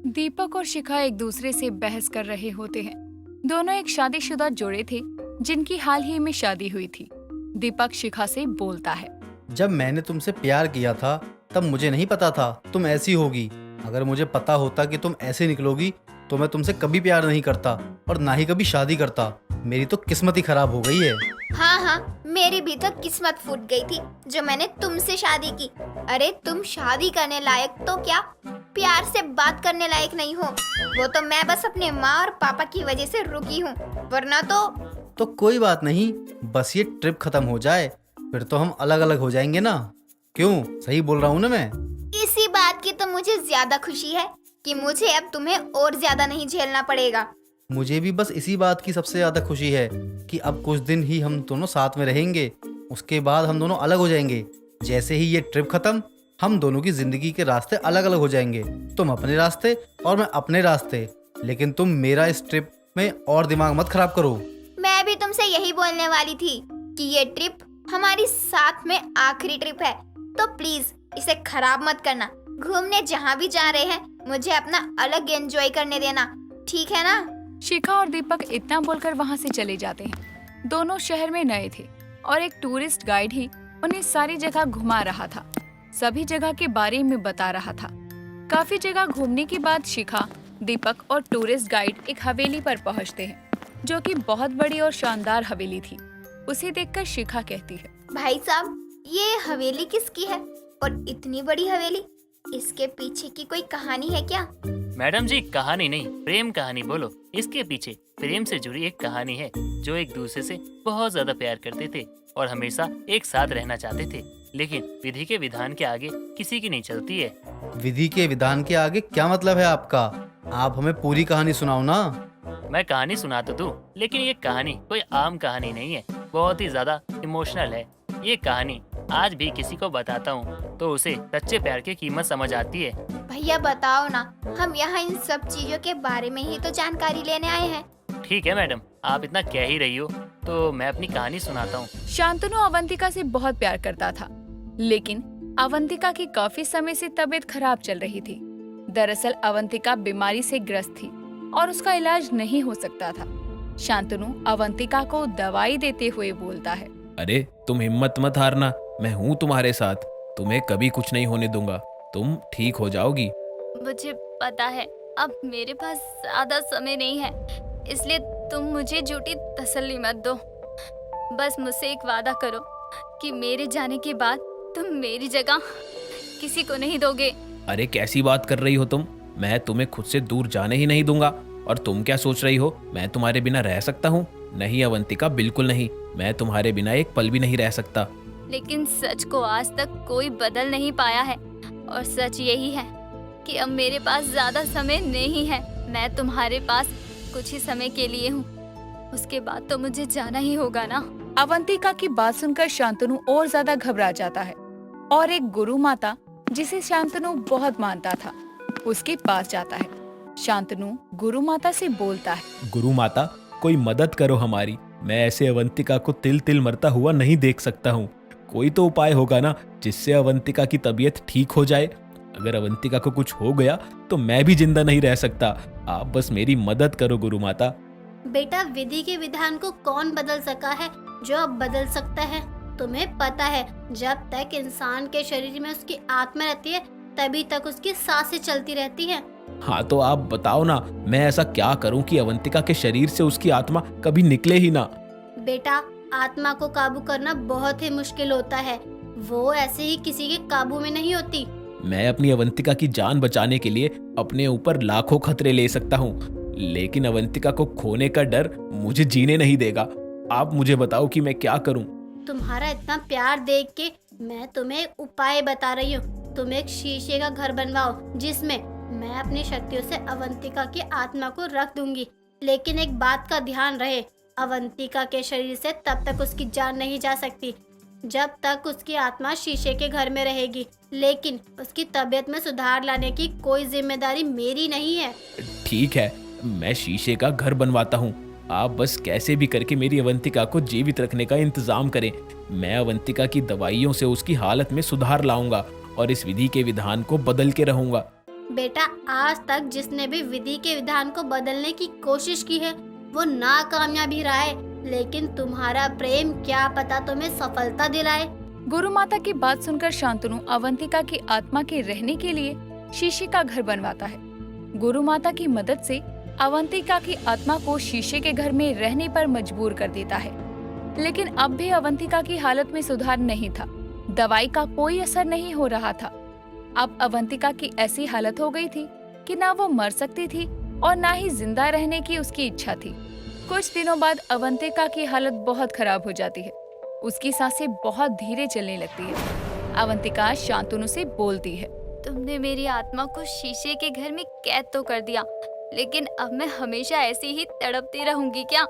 दीपक और शिखा एक दूसरे से बहस कर रहे होते हैं। दोनों एक शादीशुदा जोड़े थे जिनकी हाल ही में शादी हुई थी। दीपक शिखा से बोलता है। जब मैंने तुमसे प्यार किया था तब मुझे नहीं पता था तुम ऐसी होगी। अगर मुझे पता होता कि तुम ऐसे निकलोगी तो मैं तुमसे कभी प्यार नहीं करता और ना ही कभी शादी करता। मेरी तो किस्मत ही खराब हो गई है। हाँ, मेरी भी तो किस्मत फूट गई थी जो मैंने तुमसे शादी की। अरे तुम शादी करने लायक तो क्या, प्यार से बात करने लायक नहीं हो। वो तो मैं बस अपने माँ और पापा की वजह से रुकी हूँ, वरना तो कोई बात नहीं, बस ये ट्रिप खत्म हो जाए फिर तो हम अलग अलग हो जाएंगे ना। क्यों, सही बोल रहा हूँ ना मैं? इसी बात की तो मुझे ज्यादा खुशी है कि मुझे अब तुम्हें और ज्यादा नहीं झेलना पड़ेगा। मुझे भी बस इसी बात की सबसे ज्यादा खुशी है कि अब कुछ दिन ही हम दोनों साथ में रहेंगे, उसके बाद हम दोनों अलग हो जाएंगे। जैसे ही ये ट्रिप खत्म हम दोनों की जिंदगी के रास्ते अलग अलग हो जाएंगे। तुम अपने रास्ते और मैं अपने रास्ते। लेकिन तुम मेरा इस ट्रिप में और दिमाग मत खराब करो। मैं भी तुमसे यही बोलने वाली थी कि ये ट्रिप हमारी साथ में आखिरी ट्रिप है, तो प्लीज इसे खराब मत करना। घूमने जहाँ भी जा रहे हैं मुझे अपना अलग एंजॉय करने देना, ठीक है ना? शिखा और दीपक इतना बोलकर वहाँ से चले जाते हैं। दोनों शहर में नए थे और एक टूरिस्ट गाइड ही उन्हें सारी जगह घुमा रहा था, सभी जगह के बारे में बता रहा था। काफी जगह घूमने के बाद शिखा, दीपक और टूरिस्ट गाइड एक हवेली पर पहुँचते हैं, जो कि बहुत बड़ी और शानदार हवेली थी। उसे देखकर शिखा कहती है, भाई साहब, ये हवेली किसकी है और इतनी बड़ी हवेली? इसके पीछे की कोई कहानी है क्या? मैडम जी, कहानी नहीं, प्रेम कहानी बोलो। इसके पीछे प्रेम से जुड़ी एक कहानी है, जो एक दूसरे से बहुत ज्यादा प्यार करते थे और हमेशा एक साथ रहना चाहते थे, लेकिन विधि के विधान के आगे किसी की नहीं चलती है। विधि के विधान के आगे क्या मतलब है आपका? आप हमें पूरी कहानी सुनाओ ना। मैं कहानी सुना तो दूं, लेकिन ये कहानी कोई आम कहानी नहीं है, बहुत ही ज्यादा इमोशनल है। ये कहानी आज भी किसी को बताता हूँ तो उसे सच्चे प्यार की कीमत समझ आती है। भैया बताओ ना, हम यहाँ इन सब चीजों के बारे में ही तो जानकारी लेने आए हैं। ठीक है मैडम, आप इतना कह ही रही हो तो मैं अपनी कहानी सुनाता हूँ। शांतनु अवंतिका से बहुत प्यार करता था, लेकिन अवंतिका की काफी समय से तबीयत खराब चल रही थी। दरअसल अवंतिका बीमारी से ग्रस्त थी और उसका इलाज नहीं हो सकता था। शांतनु अवंतिका को दवाई देते हुए बोलता है, अरे तुम हिम्मत मत हारना, मैं हूँ तुम्हारे साथ, तुम्हें कभी कुछ नहीं होने दूंगा, तुम ठीक हो जाओगी। मुझे पता है अब मेरे पास ज्यादा समय नहीं है, इसलिए तुम मुझे झूठी तसल्ली मत दो। बस मुझसे एक वादा करो कि मेरे जाने के बाद तुम मेरी जगह किसी को नहीं दोगे। अरे कैसी बात कर रही हो तुम? मैं तुम्हें खुद से दूर जाने ही नहीं दूंगा। और तुम क्या सोच रही हो, मैं तुम्हारे बिना रह सकता हूँ? नहीं अवंतिका, बिल्कुल नहीं, मैं तुम्हारे बिना एक पल भी नहीं रह सकता। लेकिन सच को आज तक कोई बदल नहीं पाया है और सच यही है कि अब मेरे पास ज्यादा समय नहीं है। मैं तुम्हारे पास कुछ ही समय के लिए हूँ, उसके बाद तो मुझे जाना ही होगा ना। अवंतिका की बात सुनकर शांतनु और ज्यादा घबरा जाता है और एक गुरु माता, जिसे शांतनु बहुत मानता था, उसके पास जाता है। शांतनु गुरु माता से बोलता है, गुरु माता, कोई मदद करो हमारी। मैं ऐसे अवंतिका को तिल तिल मरता हुआ नहीं देख सकता हूँ। कोई तो उपाय होगा ना जिससे अवंतिका की तबीयत ठीक हो जाए। अगर अवंतिका को कुछ हो गया तो मैं भी जिंदा नहीं रह सकता। आप बस मेरी मदद करो गुरु माता। बेटा, विधि के विधान को कौन बदल सका है जो अब बदल सकता है? तुम्हें पता है, जब तक इंसान के शरीर में उसकी आत्मा रहती है तभी तक उसकी सांसें चलती रहती हैं। हाँ तो आप बताओ ना, मैं ऐसा क्या करूं कि अवंतिका के शरीर से उसकी आत्मा कभी निकले ही ना? बेटा, आत्मा को काबू करना बहुत ही मुश्किल होता है, वो ऐसे ही किसी के काबू में नहीं होती। मैं अपनी अवंतिका की जान बचाने के लिए अपने ऊपर लाखों खतरे ले सकता हूँ, लेकिन अवंतिका को खोने का डर मुझे जीने नहीं देगा। आप मुझे बताओ कि मैं क्या करूं? तुम्हारा इतना प्यार देख के मैं तुम्हें एक उपाय बता रही हूँ। तुम एक शीशे का घर बनवाओ जिसमें मैं अपनी शक्तियों से अवंतिका की आत्मा को रख दूंगी। लेकिन एक बात का ध्यान रहे, अवंतिका के शरीर से तब तक उसकी जान नहीं जा सकती जब तक उसकी आत्मा शीशे के घर में रहेगी। लेकिन उसकी तबीयत में सुधार लाने की कोई जिम्मेदारी मेरी नहीं है। ठीक है, मैं शीशे का घर बनवाता हूँ। आप बस कैसे भी करके मेरी अवंतिका को जीवित रखने का इंतजाम करें। मैं अवंतिका की दवाइयों से उसकी हालत में सुधार लाऊंगा और इस विधि के विधान को बदल के रहूंगा। बेटा, आज तक जिसने भी विधि के विधान को बदलने की कोशिश की है वो नाकामयाब ही रहा है, लेकिन तुम्हारा प्रेम क्या पता तुम्हें सफलता दिलाए। गुरु माता की बात सुनकर शांतनु अवंतिका की आत्मा के रहने के लिए शीशे का घर बनवाता है। गुरु माता की मदद से अवंतिका की आत्मा को शीशे के घर में रहने पर मजबूर कर देता है, लेकिन अब भी अवंतिका की हालत में सुधार नहीं था। दवाई का कोई असर नहीं हो रहा था। अब अवंतिका की ऐसी हालत हो गई थी कि ना वो मर सकती थी और ना ही जिंदा रहने की उसकी इच्छा थी। कुछ दिनों बाद अवंतिका की हालत बहुत खराब हो जाती है। उसकी सांसें बहुत धीरे चलने लगती है। अवंतिका शांतनु से बोलती है, तुमने मेरी आत्मा को शीशे के घर में कैद तो कर दिया, लेकिन अब मैं हमेशा ऐसी ही तड़पती रहूंगी क्या?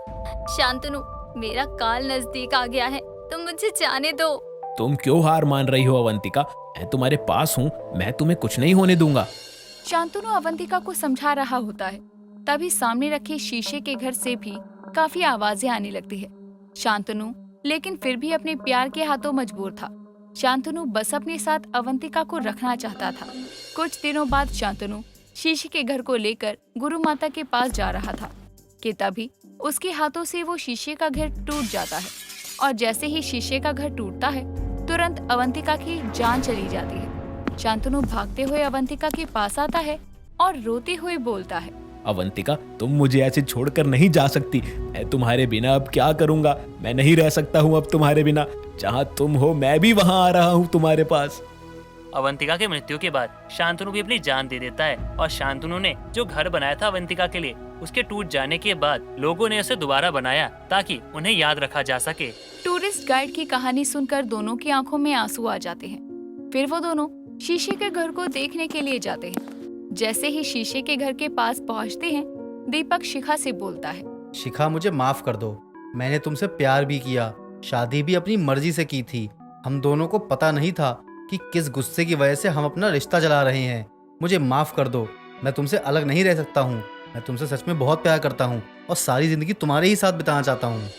शांतनु, मेरा काल नजदीक आ गया है, तुम मुझे जाने दो। तुम क्यों हार मान रही हो अवंतिका? मैं तुम्हारे पास हूँ, मैं तुम्हें कुछ नहीं होने दूंगा। शांतनु अवंतिका को समझा रहा होता है। तभी सामने रखे शीशे के घर से भी काफी आवाजें आने लगती है। शांतनु लेकिन फिर भी अपने प्यार के हाथों मजबूर था। शांतनु बस अपने साथ अवंतिका को रखना चाहता था। कुछ दिनों बाद शांतनु शीशे के घर को लेकर गुरु माता के पास जा रहा था कि तभी उसके हाथों से वो शीशे का घर टूट जाता है, और जैसे ही शीशे का घर टूटता है तुरंत अवंतिका की जान चली जाती है। शांतनु भागते हुए अवंतिका के पास आता है और रोते हुए बोलता है, अवंतिका, तुम मुझे ऐसे छोड़कर नहीं जा सकती। मैं तुम्हारे बिना अब क्या करूंगा? मैं नहीं रह सकता हूँ अब तुम्हारे बिना। जहाँ तुम हो मैं भी वहाँ आ रहा हूँ तुम्हारे पास। अवंतिका की मृत्यु के बाद शांतनु भी अपनी जान दे देता है, और शांतनु ने जो घर बनाया था अवंतिका के लिए, उसके टूट जाने के बाद लोगों ने उसे दोबारा बनाया ताकि उन्हें याद रखा जा सके। टूरिस्ट गाइड की कहानी सुनकर दोनों की आंखों में आंसू आ जाते हैं। फिर वो दोनों शीशे के घर को देखने के लिए जाते हैं। जैसे ही शीशे के घर के पास पहुंचते हैं, दीपक शिखा से बोलता है, शिखा, मुझे माफ कर दो। मैंने तुमसे प्यार भी किया, शादी भी अपनी मर्जी से की थी। हम दोनों को पता नहीं था कि किस गुस्से की वजह से हम अपना रिश्ता चला रहे हैं। मुझे माफ कर दो। मैं तुमसे अलग नहीं रह सकता हूँ। मैं तुमसे सच में बहुत प्यार करता हूँ और सारी जिंदगी तुम्हारे ही साथ बिताना चाहता हूँ।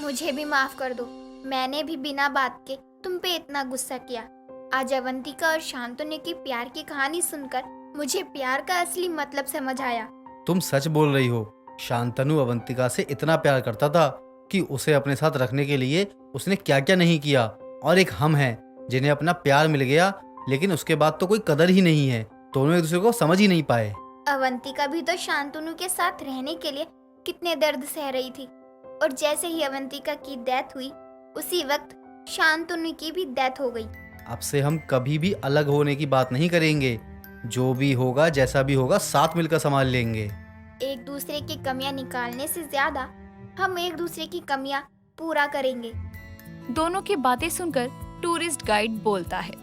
मुझे भी माफ कर दो। मैंने भी बिना बात के तुम पे इतना गुस्सा किया। आज अवंतिका और शांतनु की प्यार की कहानी सुनकर मुझे प्यार का असली मतलब समझ आया। तुम सच बोल रही हो। शांतनु अवंतिका से इतना प्यार करता था कि उसे अपने साथ रखने के लिए उसने क्या क्या नहीं किया। और एक हम हैं जिन्हें अपना प्यार मिल गया, लेकिन उसके बाद तो कोई कदर ही नहीं है। दोनों एक दूसरे को समझ ही नहीं पाए। अवंतिका भी तो शांतनु के साथ रहने के लिए कितने दर्द सह रही थी, और जैसे ही अवंतिका की डेथ हुई उसी वक्त शांतनु की भी डेथ हो गई। अब से हम कभी भी अलग होने की बात नहीं करेंगे। जो भी होगा, जैसा भी होगा, साथ मिलकर संभाल लेंगे। एक दूसरे की कमियां निकालने से ज्यादा हम एक दूसरे की कमियां पूरा करेंगे। दोनों की बातें सुनकर टूरिस्ट गाइड बोलता है,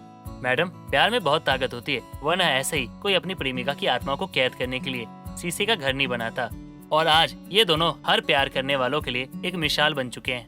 मैडम, प्यार में बहुत ताकत होती है, वरना ऐसे ही कोई अपनी प्रेमिका की आत्मा को कैद करने के लिए शीशे का घर नहीं बनाता। और आज ये दोनों हर प्यार करने वालों के लिए एक मिसाल बन चुके हैं।